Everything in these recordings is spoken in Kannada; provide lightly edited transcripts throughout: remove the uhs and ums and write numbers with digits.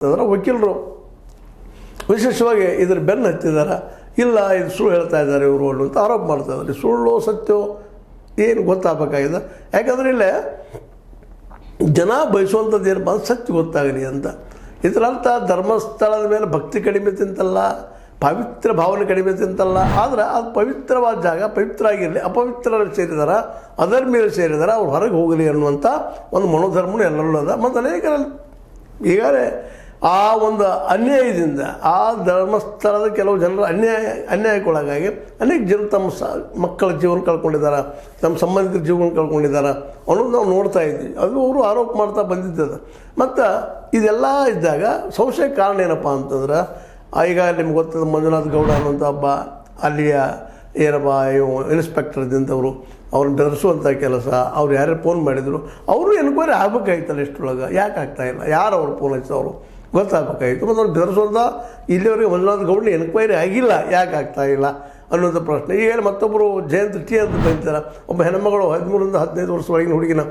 ಅದರ ವಕೀಲರು ವಿಶೇಷವಾಗಿ ಇದ್ರ ಬೆನ್ನು ಹತ್ತಿದ್ದಾರೆ. ಇಲ್ಲ ಇದು ಸುಳ್ಳು ಹೇಳ್ತಾ ಇದ್ದಾರೆ ಇವರು ಅಂತ ಆರೋಪ ಮಾಡ್ತಾ ಇದ್ದಾರೆ. ಸುಳ್ಳು ಸತ್ಯ ಏನು ಗೊತ್ತಾಗಬೇಕಾಗಿದೆ. ಯಾಕಂದರೆ ಇಲ್ಲೇ ಜನ ಬಯಸುವಂಥದ್ದು ಏನಪ್ಪ ಅಂದ್ರೆ ಸತ್ಯ ಗೊತ್ತಾಗಲಿ ಅಂತ. ಇದರರ್ಥ ಧರ್ಮಸ್ಥಳದ ಮೇಲೆ ಭಕ್ತಿ ಕಡಿಮೆ ತಿಂತಲ್ಲ, ಪವಿತ್ರ ಭಾವನೆ ಕಡಿಮೆ ತಿಂತಲ್ಲ. ಆದರೆ ಅದು ಪವಿತ್ರವಾದ ಜಾಗ ಪವಿತ್ರ ಆಗಿರಲಿ. ಅಪವಿತ್ರರಲ್ಲಿ ಸೇರಿದಾರ, ಅಧರ್ಮೀಯರು ಸೇರಿದಾರ, ಅವ್ರು ಹೊರಗೆ ಹೋಗಲಿ ಅನ್ನುವಂಥ ಒಂದು ಮನೋಧರ್ಮನೂ ಎಲ್ಲರಲ್ಲೂ ಅದ. ಮತ್ತು ಅನೇಕರಲ್ಲಿ ಈಗಾಗಲೇ ಆ ಒಂದು ಅನ್ಯಾಯದಿಂದ ಆ ಧರ್ಮಸ್ಥಳದ ಕೆಲವು ಜನರು ಅನ್ಯಾಯಕ್ಕೊಳಗಾಗಿ ಅನೇಕ ಜನರು ತಮ್ಮ ಮಕ್ಕಳ ಜೀವನ ಕಳ್ಕೊಂಡಿದ್ದಾರೆ, ತಮ್ಮ ಸಂಬಂಧಿಕರ ಜೀವನ ಕಳ್ಕೊಂಡಿದ್ದಾರೆ ಅನ್ನೋದು ನಾವು ನೋಡ್ತಾ ಇದ್ವಿ. ಅದು ಅವರು ಆರೋಪ ಮಾಡ್ತಾ ಬಂದಿದ್ದದು. ಮತ್ತು ಇದೆಲ್ಲ ಇದ್ದಾಗ ಸಂಶಯ ಕಾರಣ ಏನಪ್ಪ ಅಂತಂದ್ರೆ, ಈಗ ನಿಮ್ಗೆ ಗೊತ್ತದ ಮಂಜುನಾಥ್ ಗೌಡ ಅನ್ನುವಂಥ ಒಬ್ಬ ಅಲ್ಲಿಯ ಏನಪ್ಪ ಇನ್ಸ್ಪೆಕ್ಟರ್ ಇದ್ದಂಥವ್ರು ಅವ್ರನ್ನ ಬೆದರಿಸುವಂಥ ಕೆಲಸ, ಅವ್ರು ಯಾರ್ಯಾರು ಫೋನ್ ಮಾಡಿದರು, ಅವರು ಎನ್ಕ್ವೈರಿ ಆಗಬೇಕಾಯ್ತಲ್ಲ ಇಷ್ಟರೊಳಗೆ. ಯಾಕೆ ಆಗ್ತಾಯಿಲ್ಲ? ಯಾರು ಅವ್ರು ಫೋನ್ ಹಚ್ಚಿದವರು ಗೊತ್ತಾಗಬೇಕಾಗಿತ್ತು. ಮತ್ತು ಅವ್ರು ಬೆದರಿಸುವಂಥ ಇಲ್ಲಿವರೆಗೆ ಮಂಜುನಾಥ್ ಗೌಡನ ಎನ್ಕ್ವೈರಿ ಆಗಿಲ್ಲ, ಯಾಕೆ ಆಗ್ತಾಯಿಲ್ಲ ಅನ್ನೋಂಥ ಪ್ರಶ್ನೆ. ಈಗ ಮತ್ತೊಬ್ಬರು ಜಯಂತ್ ಟಿ ಅಂತ ಬಂತಾರೆ, ಒಬ್ಬ ಹೆಣ್ಮಗಳು 13ರಿಂದ 15 ವರ್ಷ ಒಳಗಿನ ಹುಡುಗಿನ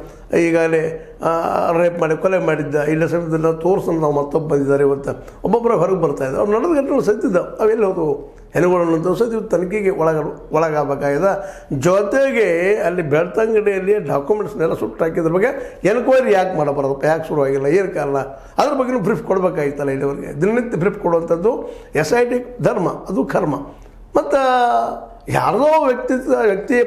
ಈಗಾಗಲೇ ರೇಪ್ ಮಾಡಿ ಕೊಲೆ ಮಾಡಿದ್ದ. ಇಲ್ಲ ಸಮಯದಲ್ಲಿ ತೋರಿಸೋದು ನಾವು ಮತ್ತೊಬ್ಬ ಬಂದಿದ್ದಾರೆ. ಇವತ್ತು ಒಬ್ಬೊಬ್ಬರ ಹೊರಗೆ ಬರ್ತಾಯಿದ್ದಾರೆ. ಅವ್ರು ನಡೆದ ಘಟನೆ ಸತ್ತಿದ್ದ, ಅವೆಲ್ಲ ಹೋದವು ಹೆಣಗಳನ್ನು ಸತಿ ತನಿಖೆಗೆ ಒಳಗಾಗಬೇಕಾಗಿದೆ. ಜೊತೆಗೆ ಅಲ್ಲಿ ಬೆಳ್ತಂಗಡಿಯಲ್ಲಿ ಡಾಕ್ಯುಮೆಂಟ್ಸ್ನೆಲ್ಲ ಸುಟ್ಟು ಹಾಕಿದ್ರ ಬಗ್ಗೆ ಎನ್ಕ್ವೈರಿ ಯಾಕೆ ಮಾಡಬಾರ್ದಪ್ಪ, ಯಾಕೆ ಶುರುವಾಗಿಲ್ಲ, ಏನು ಕಾರಣ, ಅದ್ರ ಬಗ್ಗೆಯೂ ಬ್ರೀಫ್ ಕೊಡಬೇಕಾಗಿತ್ತಲ್ಲ. ಇಲ್ಲಿವರೆಗೆ ದಿನನಿತ್ಯ ಬ್ರೀಫ್ ಕೊಡುವಂಥದ್ದು SIT ಧರ್ಮ, ಅದು ಕರ್ಮ. ಮತ್ತು ಯಾರದೋ ವ್ಯಕ್ತಿಯ